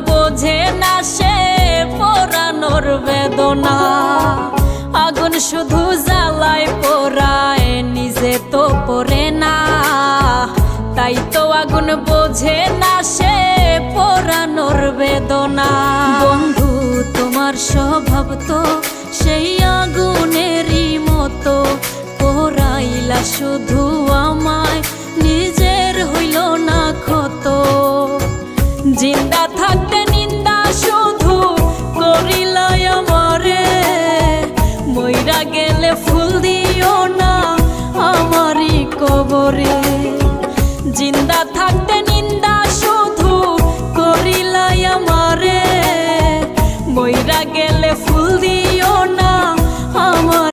বোঝে না সে পোড়ানোর বেদনা। আগুন শুধু জ্বালায় পোড়ায়, নিজে তো পড়ে না। তাই তো আগুন বোঝে না সে পোড়ানোর বেদনা। বন্ধু তোমার স্বভাব তো সেই আগুনেরই মতো, পোড়াইলা শুধু আমায়, নিজের হইল না ক্ষত। জিন্দা থাকতে নিন্দা শুধু করিলাই আমারে, মইরা গেলে ফুল দিও না আমারই কবরে। জিন্দা থাকতে নিন্দা শুধু করিলাই আমারে, মইরা গেলে ফুল দিও না আমার।